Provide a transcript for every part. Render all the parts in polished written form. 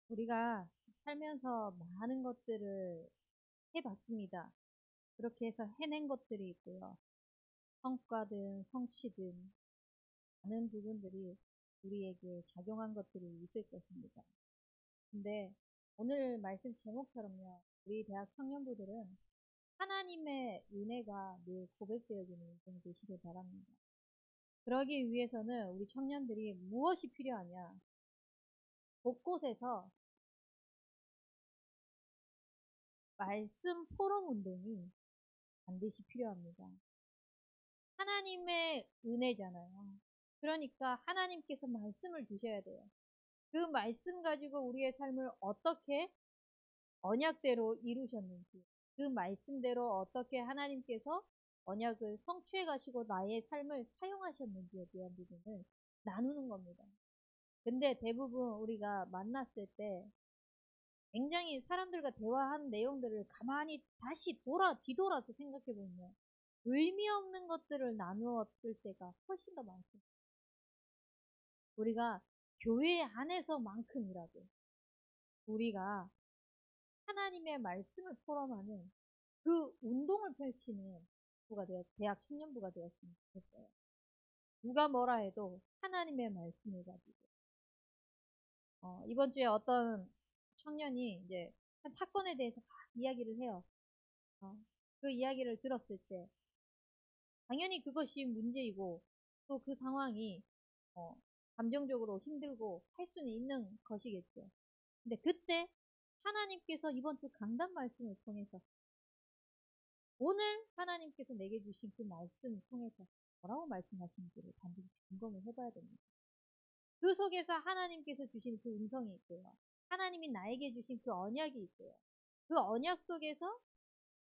우리가 살면서 많은 것들을 해봤습니다. 그렇게 해서 해낸 것들이 있고요. 성과든 성취든 많은 부분들이 우리에게 작용한 것들이 있을 것입니다. 근데 오늘 말씀 제목처럼요. 우리 대학 청년부들은 하나님의 은혜가 늘 고백되어지는 인생이 되시길 바랍니다. 그러기 위해서는 우리 청년들이 무엇이 필요하냐? 곳곳에서 말씀 포럼 운동이 반드시 필요합니다. 하나님의 은혜잖아요. 그러니까 하나님께서 말씀을 주셔야 돼요. 그 말씀 가지고 우리의 삶을 어떻게 언약대로 이루셨는지, 그 말씀대로 어떻게 하나님께서 언약을 성취해 가시고 나의 삶을 사용하셨는지에 대한 부분을 나누는 겁니다. 근데 대부분 우리가 만났을 때 굉장히 사람들과 대화한 내용들을 가만히 다시 뒤돌아서 생각해 보면 의미 없는 것들을 나누었을 때가 훨씬 더 많습니다. 우리가 교회 안에서만큼이라도 우리가 하나님의 말씀을 포럼하는 그 운동을 펼치는 대학 청년부가 되었으면 좋겠어요. 누가 뭐라 해도 하나님의 말씀을 가지고 이번 주에 어떤 청년이 이제 한 사건에 대해서 막 이야기를 해요. 그 이야기를 들었을 때 당연히 그것이 문제이고 또 그 상황이 어, 감정적으로 힘들고 할 수는 있는 것이겠죠. 근데 그때 하나님께서 이번 주 강단 말씀을 통해서 오늘 하나님께서 내게 주신 그 말씀을 통해서 뭐라고 말씀하시는지를 반드시 점검을 해봐야 됩니다. 그 속에서 하나님께서 주신 그 음성이 있고요. 하나님이 나에게 주신 그 언약이 있고요. 그 언약 속에서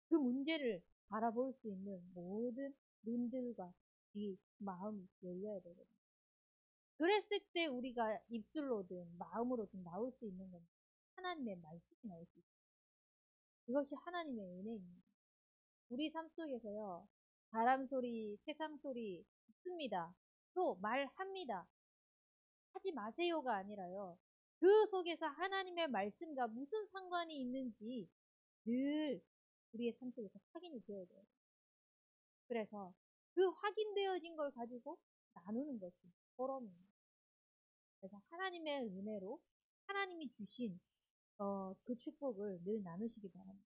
그 문제를 바라볼 수 있는 모든 눈들과 귀, 마음이 열려야 되거든요. 그랬을 때 우리가 입술로든 마음으로든 나올 수 있는 건 하나님의 말씀이 나올 수 있어요. 그것이 하나님의 은혜입니다. 우리 삶 속에서요, 바람 소리, 세상 소리 듣습니다. 또 말합니다. 하지 마세요가 아니라요. 그 속에서 하나님의 말씀과 무슨 상관이 있는지 늘 우리의 삶 속에서 확인이 되어야 돼요. 그래서 그 확인되어진 걸 가지고 나누는 것이 포럼입니다. 그래서 하나님의 은혜로 하나님이 주신 그 축복을 늘 나누시기 바랍니다.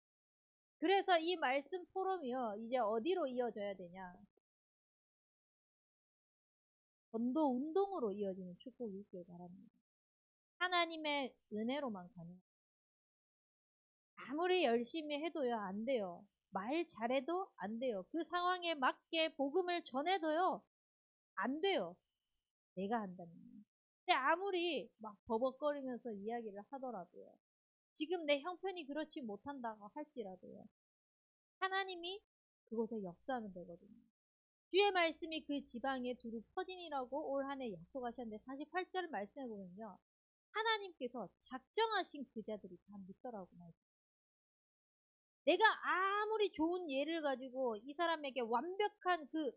그래서 이 말씀 포럼이요, 이제 어디로 이어져야 되냐? 전도 운동으로 이어지는 축복이 있길 바랍니다. 하나님의 은혜로만 가능. 아무리 열심히 해도요, 안 돼요. 말 잘해도 안 돼요. 그 상황에 맞게 복음을 전해도요, 안 돼요. 내가 한다면. 근데 아무리 막 버벅거리면서 이야기를 하더라도요. 지금 내 형편이 그렇지 못한다고 할지라도요. 하나님이 그곳에 역사하면 되거든요. 주의 말씀이 그 지방에 두루 퍼지니라고 올 한 해 약속하셨는데 48절 말씀해 보면요. 하나님께서 작정하신 그 자들이 다 믿더라고 말씀. 내가 아무리 좋은 예를 가지고 이 사람에게 완벽한 그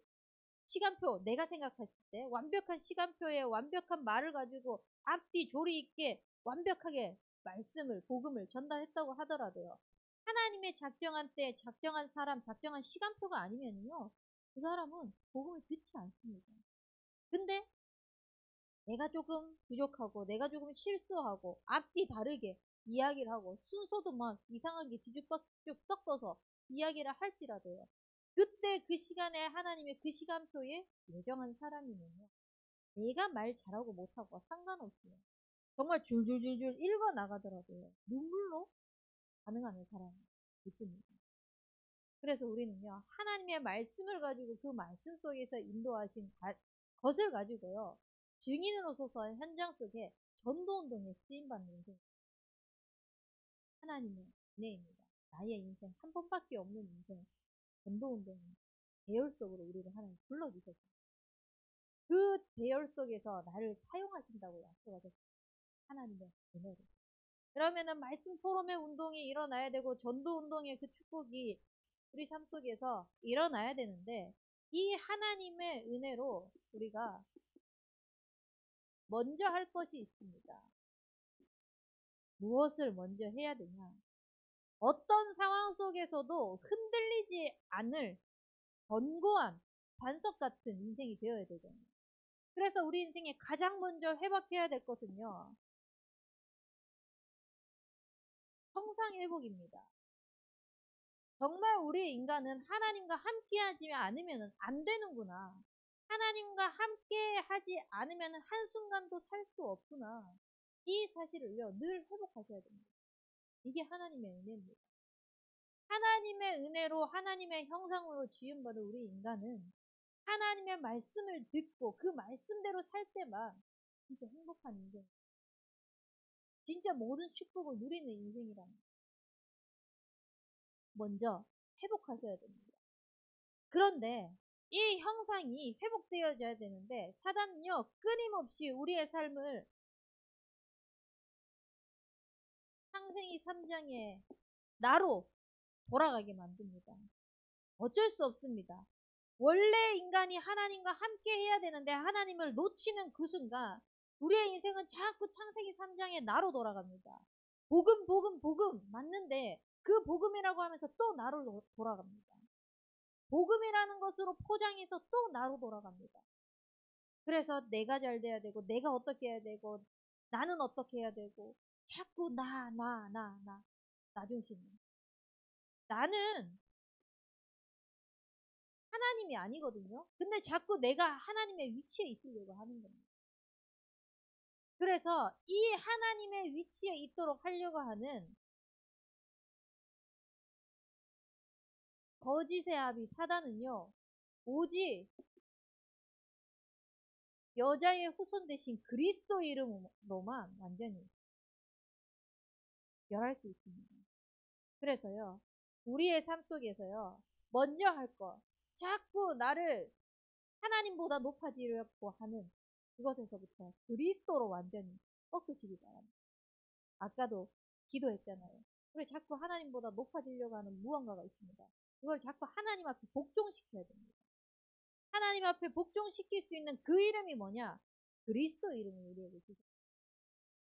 시간표, 내가 생각했을 때 완벽한 시간표에 완벽한 말을 가지고 앞뒤 조리 있게 완벽하게 말씀을, 복음을 전달했다고 하더라도요. 하나님의 작정한 때, 작정한 사람, 작정한 시간표가 아니면요. 그 사람은 복음을 듣지 않습니다. 근데 내가 조금 부족하고, 내가 조금 실수하고, 앞뒤 다르게 이야기를 하고, 순서도 막 이상하게 뒤죽박죽 섞어서 이야기를 할지라도요. 그때 그 시간에 하나님의 그 시간표에 예정한 사람이면요. 내가 말 잘하고 못하고 상관없어요. 정말 줄줄줄줄 읽어 나가더라도요. 눈물로 반응하는 사람이 있습니다. 그래서 우리는요. 하나님의 말씀을 가지고 그 말씀 속에서 인도하신 것을 가지고요. 증인으로서서 현장 속에 전도운동에 쓰임받는 인생. 하나님의 은혜입니다. 나의 인생 한 번밖에 없는 인생. 전도운동 대열 속으로 우리를 하나님 불러주셨습니다. 그 대열 속에서 나를 사용하신다고 약속하셨습니다. 하나님의 은혜로. 그러면은 말씀 포럼의 운동이 일어나야 되고 전도 운동의 그 축복이 우리 삶 속에서 일어나야 되는데 이 하나님의 은혜로 우리가 먼저 할 것이 있습니다. 무엇을 먼저 해야 되냐? 어떤 상황 속에서도 흔들리지 않을 견고한 반석 같은 인생이 되어야 되잖아요. 그래서 우리 인생에 가장 먼저 회복해야 될 것은요, 형상 회복입니다. 정말 우리 인간은 하나님과 함께 하지 않으면 안 되는구나. 하나님과 함께 하지 않으면 한순간도 살 수 없구나. 이 사실을요, 늘 회복하셔야 됩니다. 이게 하나님의 은혜입니다. 하나님의 은혜로 하나님의 형상으로 지음받은 우리 인간은 하나님의 말씀을 듣고 그 말씀대로 살 때만 진짜 행복한 인생, 진짜 모든 축복을 누리는 인생이라는 거 먼저 회복하셔야 됩니다. 그런데 이 형상이 회복되어져야 되는데 사단은요, 끊임없이 우리의 삶을 창세기 3장의 나로 돌아가게 만듭니다. 어쩔 수 없습니다. 원래 인간이 하나님과 함께 해야 되는데 하나님을 놓치는 그 순간 우리의 인생은 자꾸 창세기 3장의 나로 돌아갑니다. 복음 복음 복음 맞는데 그 복음이라고 하면서 또 나로 돌아갑니다. 복음이라는 것으로 포장해서 또 나로 돌아갑니다. 그래서 내가 잘 돼야 되고 내가 어떻게 해야 되고 나는 어떻게 해야 되고 자꾸 나 중심. 나는 하나님이 아니거든요. 근데 자꾸 내가 하나님의 위치에 있으려고 하는 겁니다. 그래서 이 하나님의 위치에 있도록 하려고 하는 거짓의 아비 사단은요, 오직 여자의 후손 대신 그리스도 이름으로만 완전히 멸할 수 있습니다. 그래서요, 우리의 삶 속에서요, 먼저 할 것, 자꾸 나를 하나님보다 높아지려고 하는 그것에서부터 그리스도로 완전히 꺾으시기 바랍니다. 아까도 기도했잖아요. 우리 자꾸 하나님보다 높아지려고 하는 무언가가 있습니다. 그걸 자꾸 하나님 앞에 복종시켜야 됩니다. 하나님 앞에 복종시킬 수 있는 그 이름이 뭐냐? 그리스도 이름을 우리에게 주셨습니다.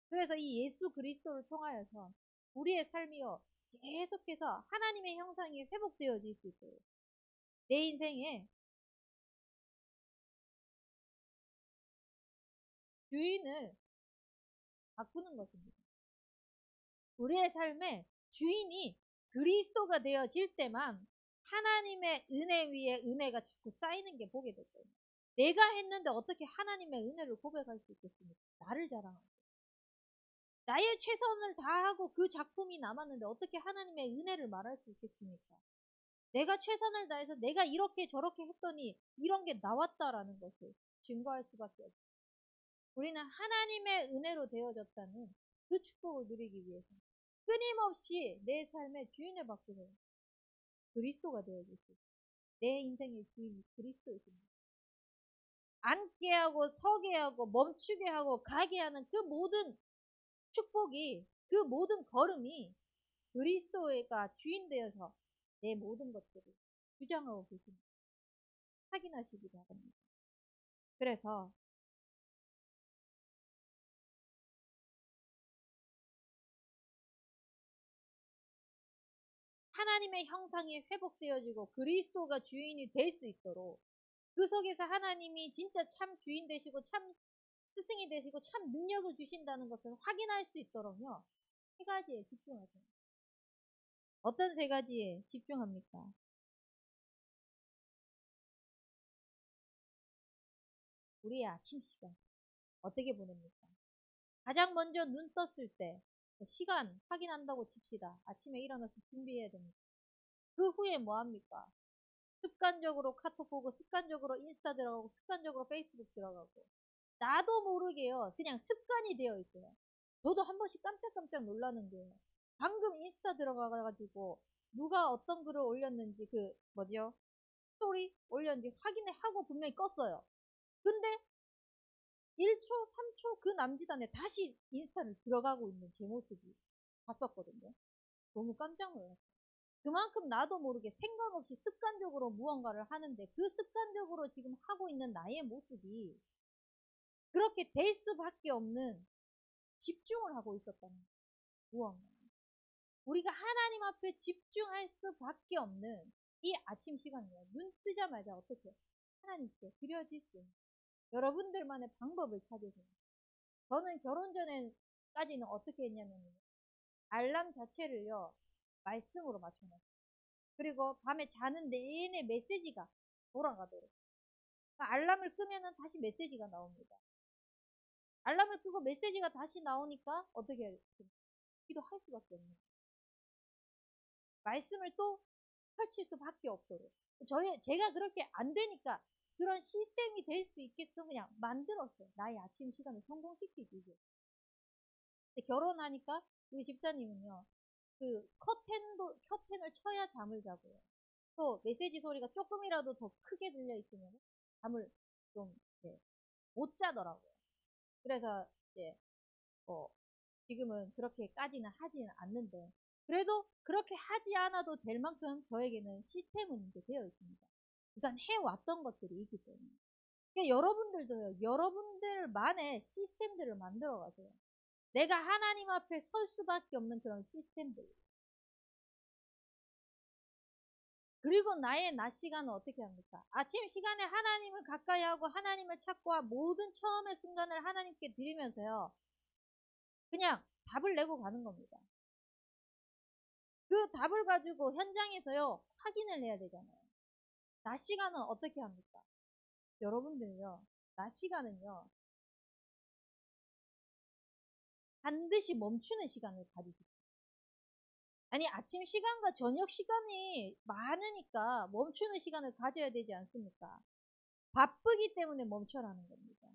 그래서 이 예수 그리스도를 통하여서 우리의 삶이요, 계속해서 하나님의 형상이 회복되어질 수 있도록 내 인생에 주인을 바꾸는 것입니다. 우리의 삶의 주인이 그리스도가 되어질 때만 하나님의 은혜 위에 은혜가 자꾸 쌓이는 게 보게 될 거예요. 내가 했는데 어떻게 하나님의 은혜를 고백할 수 있겠습니까? 나를 자랑하고. 나의 최선을 다하고 그 작품이 남았는데 어떻게 하나님의 은혜를 말할 수 있겠습니까? 내가 최선을 다해서 내가 이렇게 저렇게 했더니 이런 게 나왔다라는 것을 증거할 수밖에 없어요. 우리는 하나님의 은혜로 되어졌다는 그 축복을 누리기 위해서 끊임없이 내 삶의 주인을 바꾸는 그리스도가 되어질 수 있어요. 내 인생의 주인이 그리스도이십니다. 앉게 하고 서게 하고 멈추게 하고 가게 하는 그 모든 축복이, 그 모든 걸음이 그리스도가 주인 되어서 내 모든 것들을 주장하고 계십니다. 확인하시기 바랍니다. 그래서 하나님의 형상이 회복되어지고 그리스도가 주인이 될 수 있도록 그 속에서 하나님이 진짜 참 주인 되시고 참 스승이 되시고 참 능력을 주신다는 것을 확인할 수 있도록요, 세 가지에 집중하세요. 어떤 세 가지에 집중합니까? 우리의 아침 시간 어떻게 보냅니까? 가장 먼저 눈 떴을 때 시간 확인한다고 칩시다. 아침에 일어나서 준비해야 됩니다. 그 후에 뭐 합니까? 습관적으로 카톡 보고 습관적으로 인스타 들어가고 습관적으로 페이스북 들어가고 나도 모르게요, 그냥 습관이 되어 있어요. 저도 한 번씩 깜짝깜짝 놀라는 게요, 방금 인스타 들어가가지고 누가 어떤 글을 올렸는지 그 뭐죠? 스토리 올렸는지 확인을 하고 분명히 껐어요. 근데 1초, 3초 그 남짓 안에 다시 인스타를 들어가고 있는 제 모습이 봤었거든요. 너무 깜짝 놀랐어요. 그만큼 나도 모르게 생각 없이 습관적으로 무언가를 하는데 그 습관적으로 지금 하고 있는 나의 모습이 그렇게 될 수밖에 없는 집중을 하고 있었다는 거예요. 무언가. 우리가 하나님 앞에 집중할 수밖에 없는 이 아침 시간이에요. 눈 뜨자마자 어떻게 하나님께 드려질 수 있는 여러분들만의 방법을 찾으세요. 저는 결혼 전에까지는 어떻게 했냐면 알람 자체를요 말씀으로 맞춰놨어요. 그리고 밤에 자는 내내 메시지가 돌아가도록. 그러니까 알람을 끄면은 다시 메시지가 나옵니다. 알람을 끄고 메시지가 다시 나오니까 어떻게 해야 돼요? 기도할 수밖에 없는 거예요. 말씀을 또 펼칠 수밖에 없도록. 제가 그렇게 안 되니까 그런 시스템이 될 수 있게끔 그냥 만들었어요. 나의 아침 시간을 성공시키기 위해. 근데 결혼하니까 우리 집사님은요, 그 커튼을 쳐야 잠을 자고요. 또 메시지 소리가 조금이라도 더 크게 들려 있으면 잠을 좀, 네, 못 자더라고요. 그래서 이제, 지금은 그렇게까지는 하지는 않는데, 그래도 그렇게 하지 않아도 될 만큼 저에게는 시스템은 이제 되어 있습니다. 그러니까 해왔던 것들이 있기 때문에. 그러니까 여러분들도요, 여러분들만의 시스템들을 만들어 가세요. 내가 하나님 앞에 설 수밖에 없는 그런 시스템들. 그리고 나의 낮 시간은 어떻게 합니까? 아침 시간에 하나님을 가까이 하고 하나님을 찾고 모든 처음의 순간을 하나님께 드리면서요. 그냥 답을 내고 가는 겁니다. 그 답을 가지고 현장에서요. 확인을 해야 되잖아요. 낮 시간은 어떻게 합니까? 여러분들요. 낮 시간은요. 반드시 멈추는 시간을 가지십시오. 아니 아침 시간과 저녁 시간이 많으니까 멈추는 시간을 가져야 되지 않습니까? 바쁘기 때문에 멈춰라는 겁니다.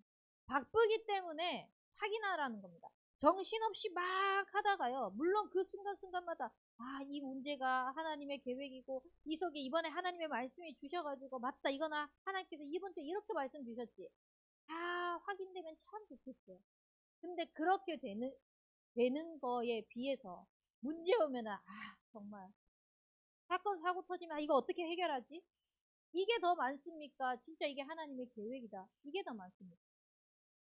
바쁘기 때문에 확인하라는 겁니다. 정신없이 막 하다가요. 물론 그 순간순간마다 이 문제가 하나님의 계획이고 이 속에 이번에 하나님의 말씀이 주셔가지고 맞다 이거나 하나님께서 이번 주에 이렇게 말씀 주셨지. 다 확인되면 참 좋겠어요. 근데 그렇게 되는 거에 비해서 문제 오면은 정말 사건 사고 터지면 이거 어떻게 해결하지? 이게 더 많습니까? 진짜 이게 하나님의 계획이다. 이게 더 많습니까?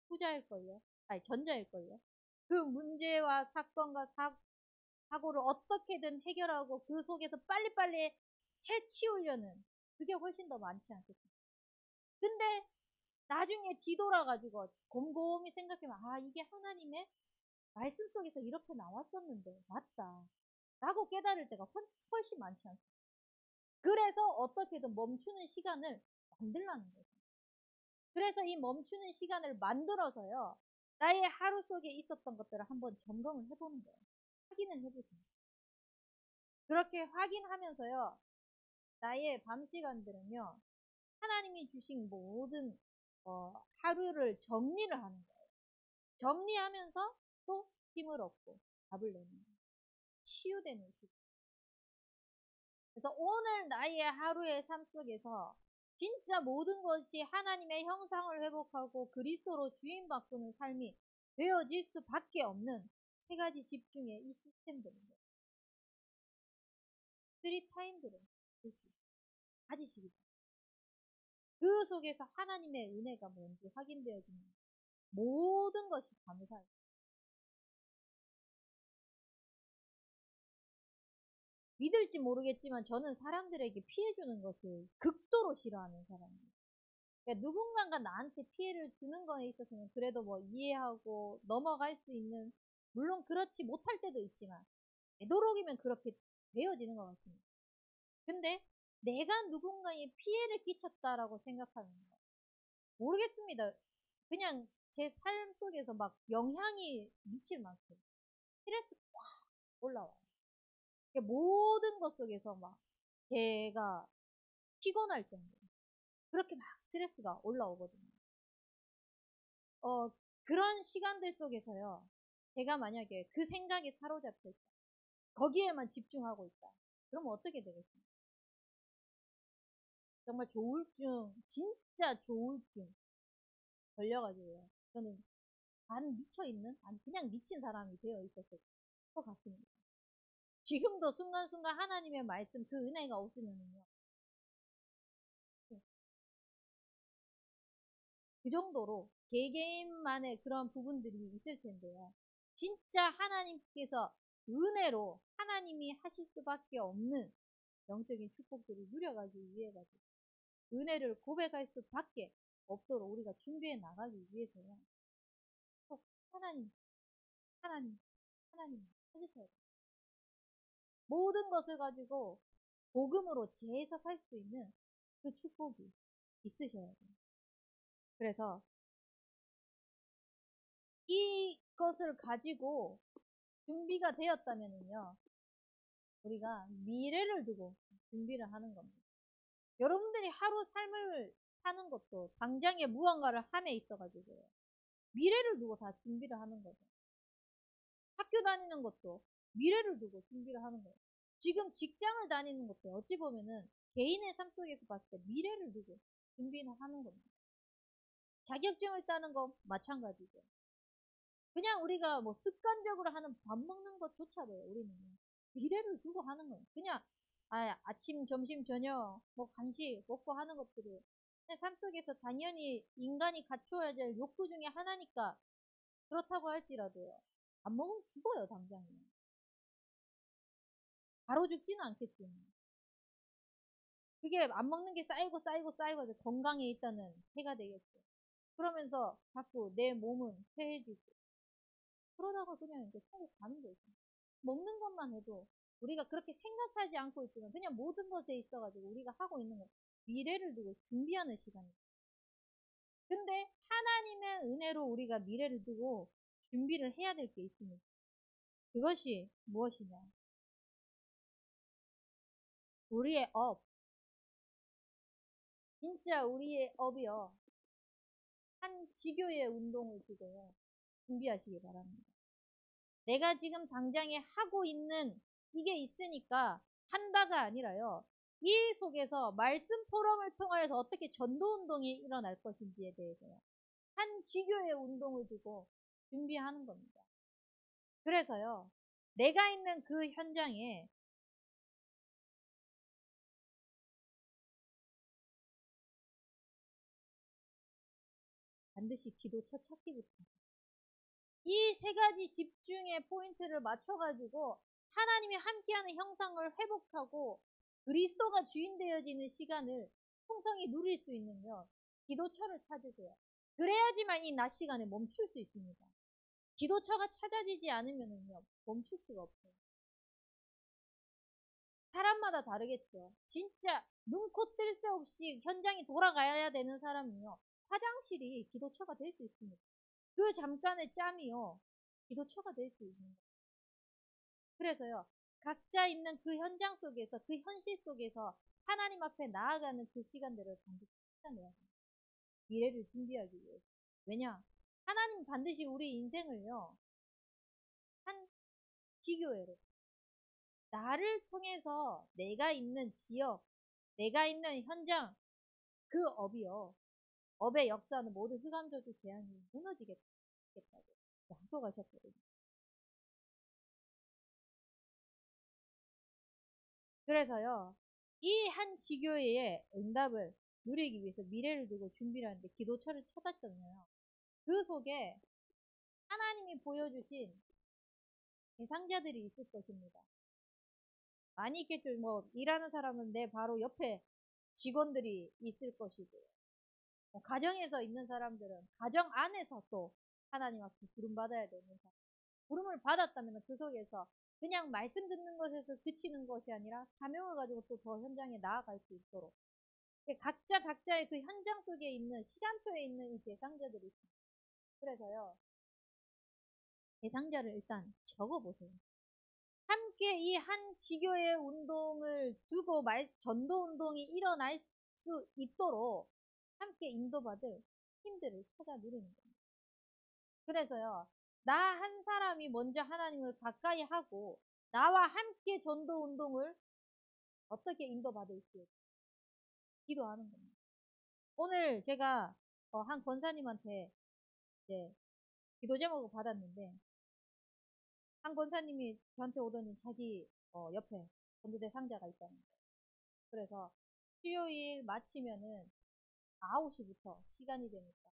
후자일걸요? 아니 전자일걸요? 그 문제와 사건과 사고를 어떻게든 해결하고 그 속에서 빨리빨리 해치우려는 그게 훨씬 더 많지 않겠습니까? 근데 나중에 뒤돌아가지고 곰곰이 생각해보면 이게 하나님의 말씀 속에서 이렇게 나왔었는데 맞다 라고 깨달을 때가 훨씬 많지 않습니까? 그래서 어떻게든 멈추는 시간을 만들라는 거죠. 그래서 이 멈추는 시간을 만들어서요. 나의 하루 속에 있었던 것들을 한번 점검을 해보는 거예요. 확인을 해보세요. 그렇게 확인하면서요. 나의 밤 시간들은요. 하나님이 주신 모든 하루를 정리를 하는 거예요. 정리하면서 또 힘을 얻고 답을 내는 거예요. 치유되는 시간. 그래서 오늘 나의 하루의 삶 속에서 진짜 모든 것이 하나님의 형상을 회복하고 그리스도로 주인 바꾸는 삶이 되어질 수밖에 없는 세 가지 집중의 이 시스템들입니다. 3타임들을 가지시기 바랍니다. 그 속에서 하나님의 은혜가 뭔지 확인되어지는 모든 것이 감사해요. 믿을지 모르겠지만 저는 사람들에게 피해주는 것을 극도로 싫어하는 사람이에요. 그러니까 누군가가 나한테 피해를 주는 거에 있어서는 그래도 뭐 이해하고 넘어갈 수 있는, 물론 그렇지 못할 때도 있지만 되도록이면 그렇게 되어지는 것 같습니다. 근데 내가 누군가에 피해를 끼쳤다라고 생각하는 거 모르겠습니다. 그냥 제 삶 속에서 막 영향이 미칠 만큼 스트레스 꽉 올라와요. 모든 것 속에서 막 제가 피곤할 정도 그렇게 막 스트레스가 올라오거든요. 그런 시간들 속에서요. 제가 만약에 그 생각에 사로잡혀 있다. 거기에만 집중하고 있다. 그러면 어떻게 되겠습니까? 정말 조울증, 진짜 조울증 걸려가지고요. 저는 반 미쳐있는, 아니 그냥 미친 사람이 되어 있었을 것 같습니다. 지금도 순간순간 하나님의 말씀, 그 은혜가 없으면요. 그 정도로 개개인만의 그런 부분들이 있을 텐데요. 진짜 하나님께서 은혜로 하나님이 하실 수밖에 없는 영적인 축복들을 누려가기 위해가지고 은혜를 고백할 수밖에 없도록 우리가 준비해 나가기 위해서요. 꼭 하나님, 하나님, 하나님 찾으셔야 돼요. 모든 것을 가지고 복음으로 재해석할 수 있는 그 축복이 있으셔야 돼요. 그래서 이것을 가지고 준비가 되었다면요, 우리가 미래를 두고 준비를 하는 겁니다. 여러분들이 하루 삶을 사는 것도 당장에 무언가를 함에 있어가지고요, 미래를 두고 다 준비를 하는 거죠. 학교 다니는 것도 미래를 두고 준비를 하는 거예요. 지금 직장을 다니는 것도 어찌 보면은 개인의 삶 속에서 봤을 때 미래를 두고 준비를 하는 겁니다. 자격증을 따는 거 마찬가지죠. 그냥 우리가 뭐 습관적으로 하는 밥 먹는 것조차도요, 우리는 미래를 두고 하는 거예요. 그냥 아침, 점심, 저녁 뭐 간식 먹고 하는 것들이 그냥 삶 속에서 당연히 인간이 갖추어야 될 욕구 중에 하나니까 그렇다고 할지라도요, 안 먹으면 죽어요, 당장에. 바로 죽지는 않겠지만. 그게 안 먹는 게 쌓이고 쌓이고 쌓이고 건강에 일단은 해가 되겠죠. 그러면서 자꾸 내 몸은 쇠해지고, 그러다가 그냥 이제 천국 가는 거죠. 먹는 것만 해도 우리가 그렇게 생각하지 않고 있지만 그냥 모든 것에 있어가지고 우리가 하고 있는 거 미래를 두고 준비하는 시간이에요. 근데 하나님의 은혜로 우리가 미래를 두고 준비를 해야 될 게 있습니다. 그것이 무엇이냐? 우리의 업. 진짜 우리의 업이요, 한 지교의 운동을 두고요, 준비하시기 바랍니다. 내가 지금 당장에 하고 있는 이게 있으니까 한다가 아니라요, 이 속에서 말씀 포럼을 통하여서 어떻게 전도 운동이 일어날 것인지에 대해서요, 한 지교의 운동을 두고 준비하는 겁니다. 그래서요, 내가 있는 그 현장에 반드시 기도처 찾기부터, 이 세 가지 집중의 포인트를 맞춰가지고 하나님이 함께하는 형상을 회복하고 그리스도가 주인 되어지는 시간을 풍성히 누릴 수 있는요, 기도처를 찾으세요. 그래야지만 이 낮 시간에 멈출 수 있습니다. 기도처가 찾아지지 않으면요, 멈출 수가 없어요. 사람마다 다르겠죠. 진짜 눈코 뜰 새 없이 현장이 돌아가야 되는 사람은요, 화장실이 기도처가 될 수 있습니다. 그 잠깐의 짬이요, 기도처가 될 수 있는 거예요. 그래서요, 각자 있는 그 현장 속에서, 그 현실 속에서 하나님 앞에 나아가는 그 시간들을 반드시 찾아내야 돼요. 미래를 준비하기 위해서. 왜냐? 하나님 반드시 우리 인생을요, 한 지교회로, 나를 통해서 내가 있는 지역, 내가 있는 현장, 그 업이요, 업의 역사는 모든 흑암저주 재앙이 무너지겠다고 약속하셨거든요. 그래서요, 이 한 지교회의 응답을 누리기 위해서 미래를 두고 준비를 하는데 기도처를 찾았잖아요. 그 속에 하나님이 보여주신 대상자들이 있을 것입니다. 많이 있겠죠. 뭐 일하는 사람은 내 바로 옆에 직원들이 있을 것이고요. 가정에서 있는 사람들은 가정 안에서 또 하나님 앞에 부름받아야 되는 사람. 부름을 받았다면 그 속에서 그냥 말씀 듣는 것에서 그치는 것이 아니라 사명을 가지고 또 더 현장에 나아갈 수 있도록 각자 각자의 그 현장 속에 있는 시간표에 있는 이 대상자들이 있습니다. 그래서요, 대상자를 일단 적어보세요. 함께 이 한 지교의 운동을 두고 전도 운동이 일어날 수 있도록 함께 인도받을 힘들을 찾아 누리는 겁니다. 그래서요, 나 한 사람이 먼저 하나님을 가까이 하고 나와 함께 전도 운동을 어떻게 인도받을지 기도하는 겁니다. 오늘 제가 한 권사님한테 이제 기도 제목을 받았는데, 한 권사님이 저한테 오더니 자기 옆에 전도대 상자가 있다는 거예요. 그래서 수요일 마치면은 9시부터 시간이 되니까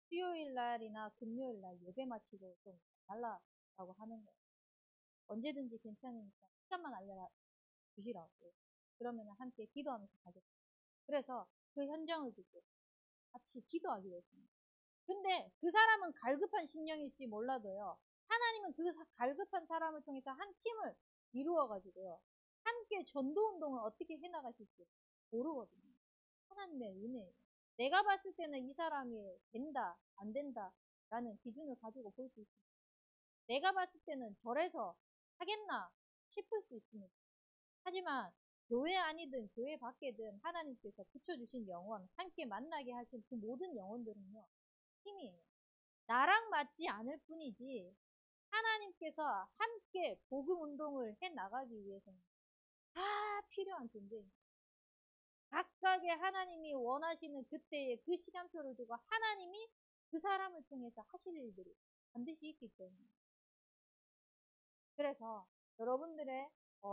수요일 날이나 금요일 날 예배 마치고 좀 달라라고 하는 거예요. 언제든지 괜찮으니까 시간만 알려주시라고. 그러면 함께 기도하면서 가겠습니다. 그래서 그 현장을 두고 같이 기도하기로 했습니다. 근데 그 사람은 갈급한 심령일지 몰라도요. 하나님은 그 갈급한 사람을 통해서 한 팀을 이루어가지고요. 함께 전도운동을 어떻게 해나가실지 모르거든요. 하나님의 은혜예요. 내가 봤을 때는 이 사람이 된다, 안 된다 라는 기준을 가지고 볼 수 있습니다. 내가 봤을 때는 저래서 하겠나 싶을 수 있습니다. 하지만 교회 아니든 교회 밖이든 하나님께서 붙여주신 영혼, 함께 만나게 하신 그 모든 영혼들은요. 힘이에요. 나랑 맞지 않을 뿐이지 하나님께서 함께 복음 운동을 해 나가기 위해서는 다 필요한 존재입니다. 각각의 하나님이 원하시는 그때의 그 시간표를 두고 하나님이 그 사람을 통해서 하실 일들이 반드시 있기 때문에. 그래서 여러분들의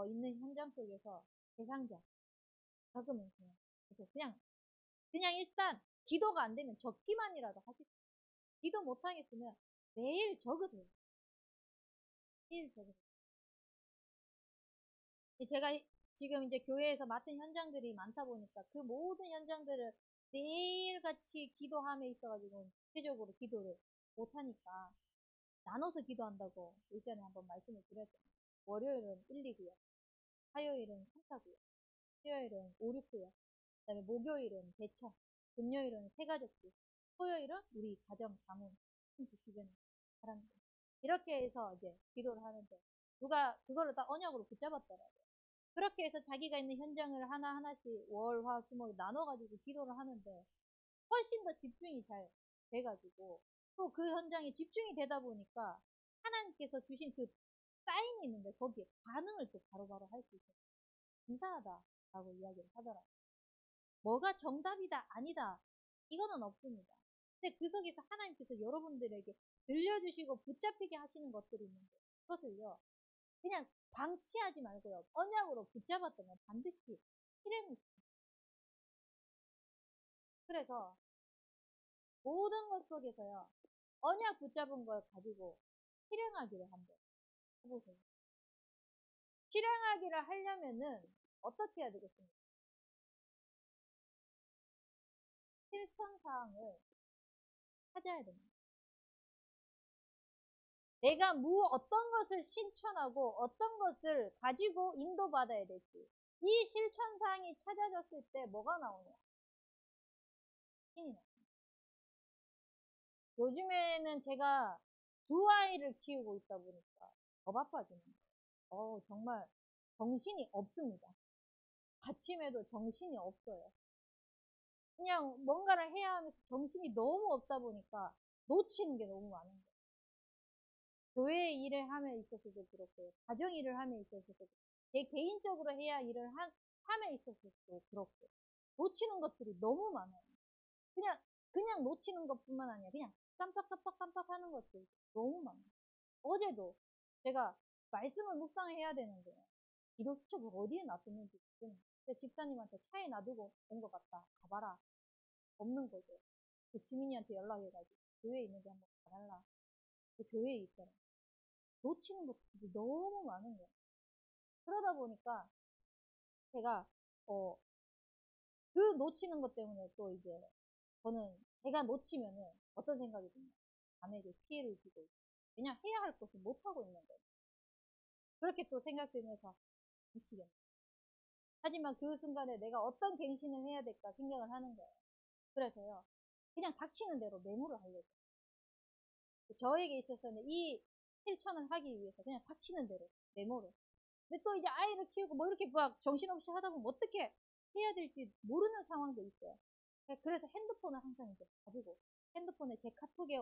있는 현장 속에서 대상자 적으면서 그래서 그냥 일단 기도가 안 되면 적기만이라도 하십시오. 기도 못 하겠으면 매일 적으세요. 매일 적으세요. 제가 지금 이제 교회에서 맡은 현장들이 많다 보니까 그 모든 현장들을 매일같이 기도함에 있어가지고 구체적으로 기도를 못하니까 나눠서 기도한다고 예전에 한번 말씀을 드렸잖아요. 월요일은 1, 2구요. 화요일은 3, 4구요. 수요일은 5, 6구요. 그 다음에 목요일은 대처. 금요일은 새가족들. 토요일은 우리 가정, 가문, 친구 주변 사람들. 이렇게 해서 이제 기도를 하는데 누가 그거를 다 언약으로 붙잡았더라고요. 그렇게 해서 자기가 있는 현장을 하나하나씩 월, 화, 수, 목 나눠가지고 기도를 하는데 훨씬 더 집중이 잘 돼가지고 또 그 현장에 집중이 되다 보니까 하나님께서 주신 그 사인이 있는데 거기에 반응을 또 바로바로 할 수 있어요. 감사하다라고 이야기를 하더라고요. 뭐가 정답이다 아니다 이거는 없습니다. 근데 그 속에서 하나님께서 여러분들에게 들려주시고 붙잡히게 하시는 것들이 있는데 그것을요 그냥 방치하지 말고요 언약으로 붙잡았다면 반드시 실행을 시킵니다. 그래서 모든 것 속에서요 언약 붙잡은 걸 가지고 실행하기를 한번 해보세요. 실행하기를 하려면은 어떻게 해야 되겠습니까? 실천사항을 찾아야 됩니다. 내가 어떤 것을 실천하고 어떤 것을 가지고 인도받아야 될지 이 실천사항이 찾아졌을 때 뭐가 나오냐? 힘이 나요. 요즘에는 제가 두 아이를 키우고 있다 보니까 더 바빠지는 거예요. 정말 정신이 없습니다. 아침에도 정신이 없어요. 그냥 뭔가를 해야 하면서 정신이 너무 없다 보니까 놓치는 게 너무 많은 거예요. 교회 일을 함에 있어서도 그렇고요. 가정 일을 함에 있어서도 제 개인적으로 해야 일을 함에 있어서도 그렇고 놓치는 것들이 너무 많아요. 그냥 놓치는 것뿐만 아니라 그냥 깜빡깜빡 하는 것들이 너무 많아요. 어제도 제가 말씀을 묵상해야 되는데 기도 수첩을 어디에 놔뒀는지 집사님한테 차에 놔두고 온 것 같다. 가봐라. 없는 거죠. 그 지민이한테 연락해가지고 교회에 있는지 한번 가달라. 그 교회에 있더라. 놓치는 것들이 너무 많은 거예요. 그러다 보니까 제가 그 놓치는 것 때문에 또 이제 저는 제가 놓치면은 어떤 생각이 드냐. 남에게 피해를 주고 있고 그냥 해야 할 것을 못하고 있는 거예요. 그렇게 또 생각되면서 미치겠네. 하지만 그 순간에 내가 어떤 갱신을 해야 될까 생각을 하는 거예요. 그래서요. 그냥 닥치는 대로 매무를 하려고. 저에게 있어서는 이 실천을 하기 위해서 그냥 닥치는 대로 메모를. 근데 또 이제 아이를 키우고 뭐 이렇게 막 정신없이 하다 보면 어떻게 해야 될지 모르는 상황도 있어요. 그래서 핸드폰을 항상 이제 가지고 핸드폰에 제 카톡에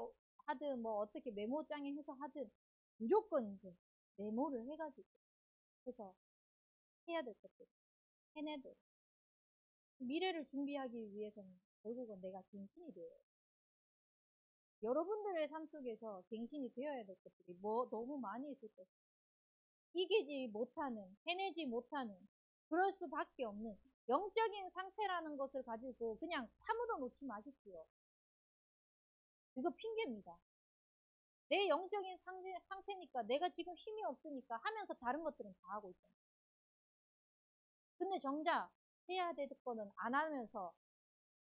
하든 뭐 어떻게 메모장에 해서 하든 무조건 이제 메모를 해가지고 해서 해야 될 것들 해내도록 미래를 준비하기 위해서는 결국은 내가 갱신이 돼요. 여러분들의 삶 속에서 갱신이 되어야 될 것들이 뭐 너무 많이 있을 것이에요. 이기지 못하는, 해내지 못하는, 그럴 수밖에 없는 영적인 상태라는 것을 가지고 그냥 파묻어 놓지 마십시오. 이거 핑계입니다. 내 영적인 상태니까 내가 지금 힘이 없으니까 하면서 다른 것들은 다 하고 있잖아. 근데 정작 해야 될 거는 안 하면서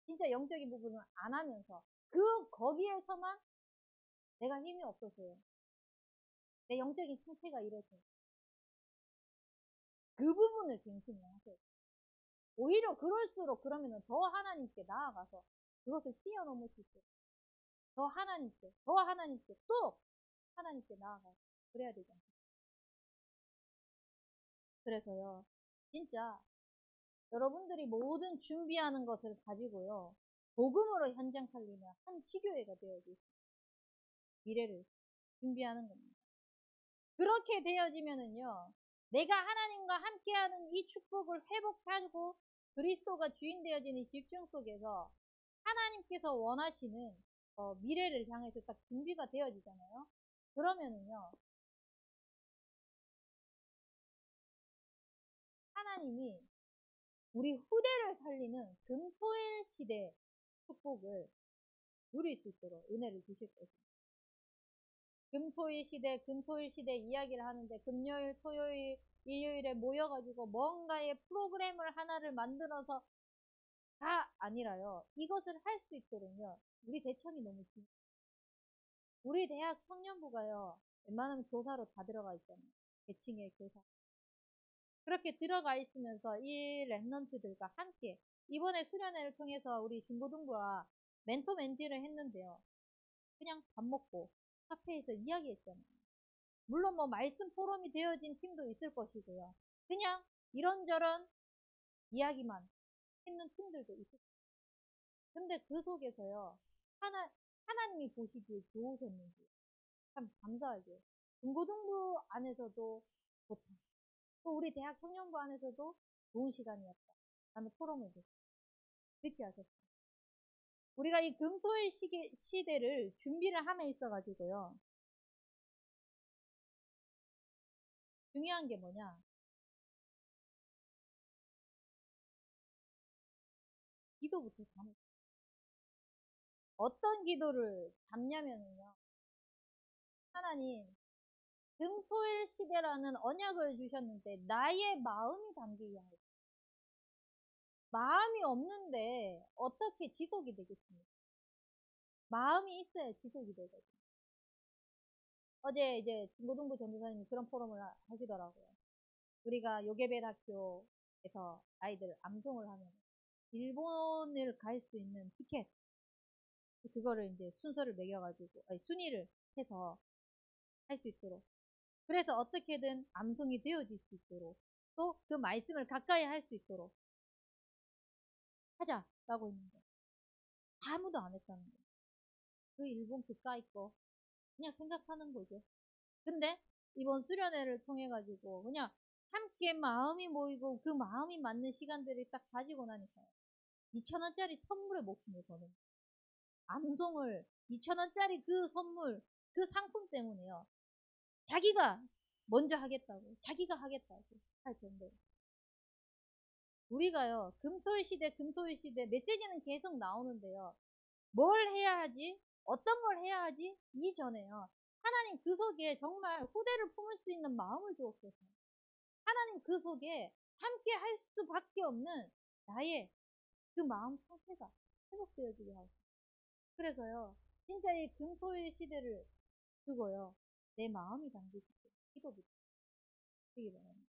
진짜 영적인 부분은 안 하면서 거기에서만 내가 힘이 없어서요. 내 영적인 상태가 이래서 그 부분을 갱신을 하세요. 오히려 그럴수록 그러면은 더 하나님께 나아가서 그것을 뛰어넘을 수 있어요. 더 하나님께 또 하나님께 나아가서 그래야 되지 않겠어요? 그래서요, 진짜 여러분들이 모든 준비하는 것을 가지고요, 복음으로 현장 살리는 한 지교회가 되어야지 미래를 준비하는 겁니다. 그렇게 되어지면은요, 내가 하나님과 함께하는 이 축복을 회복하고 그리스도가 주인 되어진 이 집중 속에서 하나님께서 원하시는 미래를 향해서 딱 준비가 되어지잖아요. 그러면은요, 하나님이 우리 후대를 살리는 금토일 시대 축복을 누릴 수 있도록 은혜를 주실 것입니다. 금토일 시대 이야기를 하는데 금요일, 토요일, 일요일에 모여가지고 뭔가의 프로그램을 하나를 만들어서 가 아니라요. 이것을 할 수 있도록요. 우리 대청이 너무 중요해요. 우리 대학 청년부가요. 웬만하면 교사로 다 들어가 있잖아요. 대칭의 교사. 그렇게 들어가 있으면서 이 랩런트들과 함께 이번에 수련회를 통해서 우리 중고등부와 멘토 멘티를 했는데요. 그냥 밥 먹고 카페에서 이야기했잖아요. 물론 뭐 말씀 포럼이 되어진 팀도 있을 것이고요. 그냥 이런저런 이야기만 했는 팀들도 있을 거예요. 근데 그 속에서요. 하나님이 보시기에 좋으셨는지 참 감사하게 중고등부 안에서도 좋다. 또 우리 대학 청년부 안에서도 좋은 시간이었다. 라는 포럼을 듣게 하셨어요. 우리가 이 금토일 시대를 준비를 함에 있어가지고요. 중요한 게 뭐냐? 기도부터 담을. 어떤 기도를 담냐면요. 하나님, 금토일 시대라는 언약을 주셨는데 나의 마음이 담기게 하고 마음이 없는데 어떻게 지속이 되겠습니까? 마음이 있어야 지속이 되거든요. 어제 이제 중고등부 전도사님이 그런 포럼을 하시더라고요. 우리가 요괴배학교에서 아이들 암송을 하면 일본을 갈 수 있는 티켓 그거를 이제 순서를 매겨가지고 순위를 해서 할 수 있도록 그래서 어떻게든 암송이 되어질 수 있도록 또 그 말씀을 가까이 할 수 있도록 하자라고 했는데 아무도 안 했다는 거예요. 그 일본 그까이 거 그냥 생각하는 거죠. 근데 이번 수련회를 통해 가지고 그냥 함께 마음이 모이고 그 마음이 맞는 시간들을 딱 가지고 나니까요. 2,000원짜리 선물에 목숨을 거는 암송을 2,000원짜리 그 선물 그 상품 때문에요. 자기가 먼저 하겠다고 자기가 하겠다고 할 텐데 우리가요 금토일 시대 메시지는 계속 나오는데요. 뭘 해야 하지? 어떤 걸 해야 하지? 이전에요. 하나님 그 속에 정말 후대를 품을 수 있는 마음을 주옵소서. 하나님 그 속에 함께 할 수밖에 없는 나의 그 마음 상태가 회복되어지게 하옵소서. 그래서요. 진짜 이 금토일 시대를 두고요. 내 마음이 담길 수 있게 기도부터 하시기 바랍니다.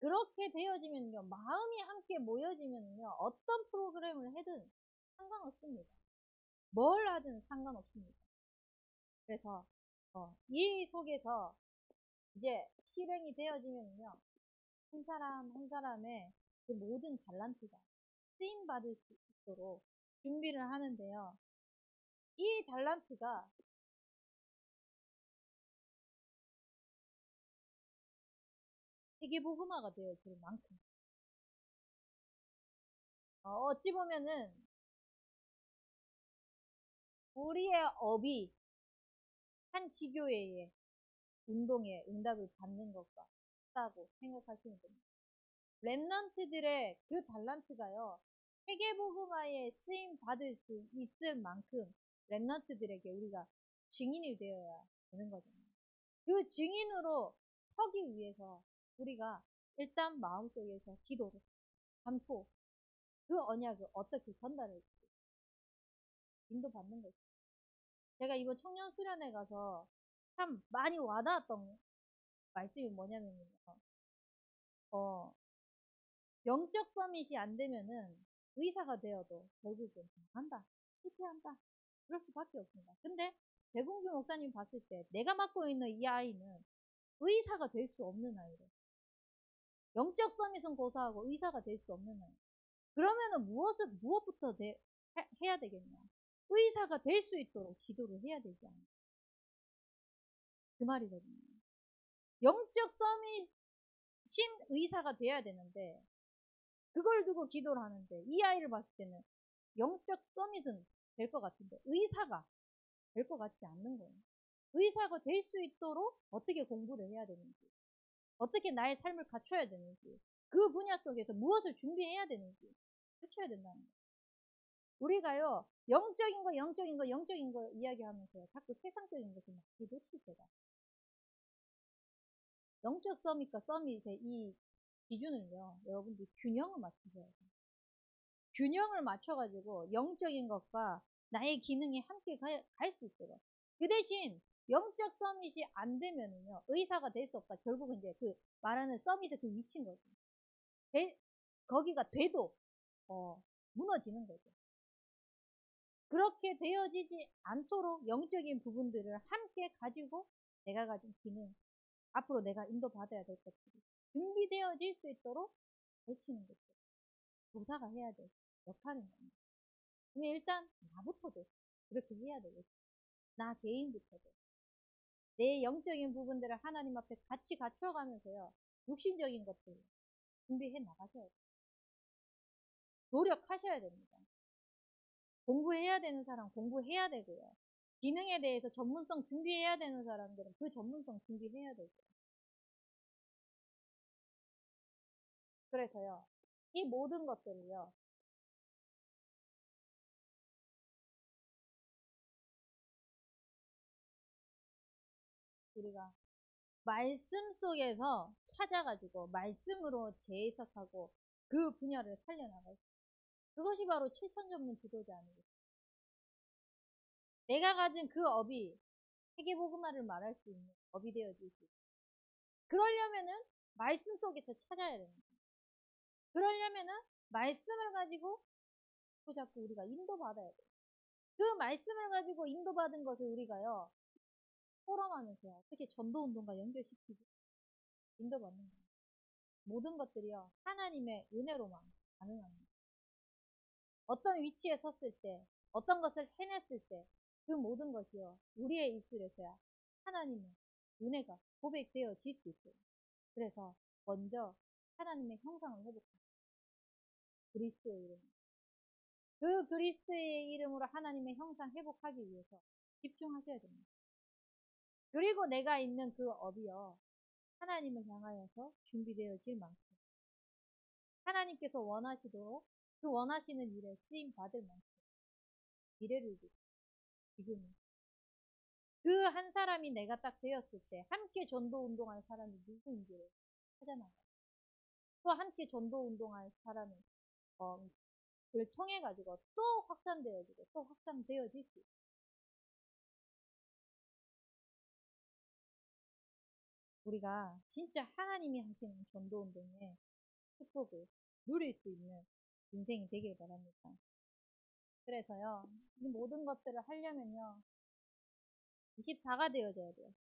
그렇게 되어지면요. 마음이 함께 모여지면요. 어떤 프로그램을 해든 상관없습니다. 뭘 하든 상관없습니다. 그래서 이 속에서 이제 실행이 되어지면요. 한 사람 한 사람의 그 모든 달란트가 쓰임받을 수 있도록 준비를 하는데요. 이 달란트가 세계복음화가 되어질 만큼 어찌 보면은 우리의 업이 한 지교회의 운동에 응답을 받는 것과 같다고 생각하시면 됩니다. 랩런트들의 그 달란트가요. 세계복음화에 쓰임 받을 수 있을 만큼 렘넌트들에게 우리가 증인이 되어야 되는 거잖아요. 그 증인으로 서기 위해서 우리가 일단 마음속에서 기도를 담고 그 언약을 어떻게 전달할지 인도받는 거죠. 제가 이번 청년 수련회 가서 참 많이 와닿았던 말씀이 뭐냐면요. 영적 서밋이 안 되면은 의사가 되어도 결국은 한다. 실패한다. 그럴 수밖에 없습니다. 근데 백운규 목사님 봤을 때 내가 맡고 있는 이 아이는 의사가 될 수 없는 아이래. 영적 서밋은 고사하고 의사가 될 수 없는 아이. 그러면은 무엇부터 해야 되겠냐? 의사가 될 수 있도록 지도를 해야 되지 않나? 그 말이거든요. 영적 서밋인 의사가 돼야 되는데 그걸 두고 기도를 하는데 이 아이를 봤을 때는 영적 서밋은 될 것 같은데 의사가 될 것 같지 않는 거예요. 의사가 될 수 있도록 어떻게 공부를 해야 되는지, 어떻게 나의 삶을 갖춰야 되는지, 그 분야 속에서 무엇을 준비해야 되는지 갖춰야 된다는 거예요. 우리가요, 영적인 거 이야기하면서 자꾸 세상적인 것을 많이 놓칠 때가. 영적 서밋과 서밋의 이 기준을요, 여러분들이 균형을 맞추셔야 돼요. 균형을 맞춰가지고 영적인 것과 나의 기능이 함께 갈 수 있도록. 그 대신 영적 서밋이 안 되면은요, 의사가 될 수 없다. 결국은 이제 그 말하는 서밋의 그 위치인 거죠. 거기가 돼도 무너지는 거죠. 그렇게 되어지지 않도록 영적인 부분들을 함께 가지고 내가 가진 기능, 앞으로 내가 인도받아야 될 것들이 준비되어질 수 있도록 가르치는 것들, 교사가 해야 될 역할인 겁니다. 그러면 일단 나부터도 그렇게 해야 되겠죠. 나 개인부터도. 내 영적인 부분들을 하나님 앞에 같이 갖춰가면서요. 육신적인 것들 준비해 나가셔야 돼요. 노력하셔야 됩니다. 공부해야 되는 사람 공부해야 되고요. 기능에 대해서 전문성 준비해야 되는 사람들은 그 전문성 준비해야 되고요. 그래서요. 이 모든 것들을요. 우리가 말씀 속에서 찾아가지고 말씀으로 재해석하고 그 분야를 살려나갈 수 있어요. 그것이 바로 7천 전문 지도자 아니겠어요? 내가 가진 그 업이 세계복음화를 말할 수 있는 업이 되어질 수 있어요. 그러려면은 말씀 속에서 찾아야 됩니다. 그러려면은 말씀을 가지고 자꾸 우리가 인도받아야 돼요. 그 말씀을 가지고 인도받은 것을 우리가요, 포럼하면서 어떻게 전도운동과 연결시키고 인도받는 거예요. 모든 것들이요, 하나님의 은혜로만 가능합니다. 어떤 위치에 섰을 때, 어떤 것을 해냈을 때, 그 모든 것이요, 우리의 입술에서야 하나님의 은혜가 고백되어질 수 있어요. 그래서 먼저 하나님의 형상을 회복합니다. 그리스도의 이름. 그 그리스도의 이름으로 하나님의 형상 회복하기 위해서 집중하셔야 됩니다. 그리고 내가 있는 그 업이요, 하나님을 향하여서 준비되어질 만큼 하나님께서 원하시도록 그 원하시는 일에 쓰임 받을 만큼 미래를 지금 그 한 사람이 내가 딱 되었을 때 함께 전도 운동할 사람이 누구인지를 찾아나가요. 또 함께 전도 운동할 사람을 그걸 통해 가지고 또 확산되어지고 또 확산되어질 수 있어요. 우리가 진짜 하나님이 하시는 전도 운동에 축복을 누릴 수 있는 인생이 되길 바랍니다. 그래서요, 이 모든 것들을 하려면요, 24가 되어져야 돼요.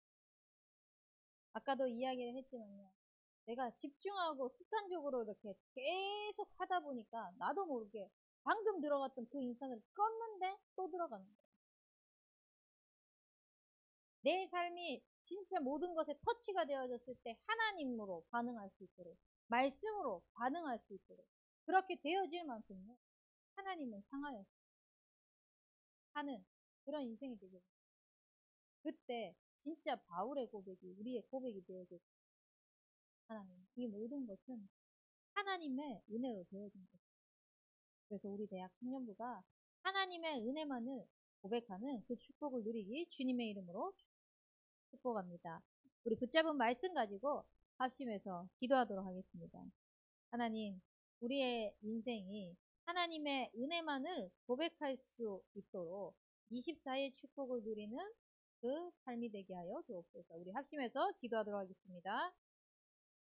아까도 이야기를 했지만요, 내가 집중하고 습관적으로 이렇게 계속 하다 보니까 나도 모르게 방금 들어갔던 그 인상을 껐는데 또 들어가는 거예요. 내 삶이 진짜 모든 것에 터치가 되어졌을 때 하나님으로 반응할 수 있도록, 말씀으로 반응할 수 있도록 그렇게 되어질 만큼요, 하나님은 향하여 하는 그런 인생이 되겠죠. 그때 진짜 바울의 고백이 우리의 고백이 되어질 하나님, 이 모든 것은 하나님의 은혜로 되어진 것. 그래서 우리 대학 청년부가 하나님의 은혜만을 고백하는 그 축복을 누리기 주님의 이름으로 축복합니다. 우리 붙잡은 말씀 가지고 합심해서 기도하도록 하겠습니다. 하나님, 우리의 인생이 하나님의 은혜만을 고백할 수 있도록 24일 축복을 누리는 그 삶이 되게 하여 주옵소서. 우리 합심해서 기도하도록 하겠습니다.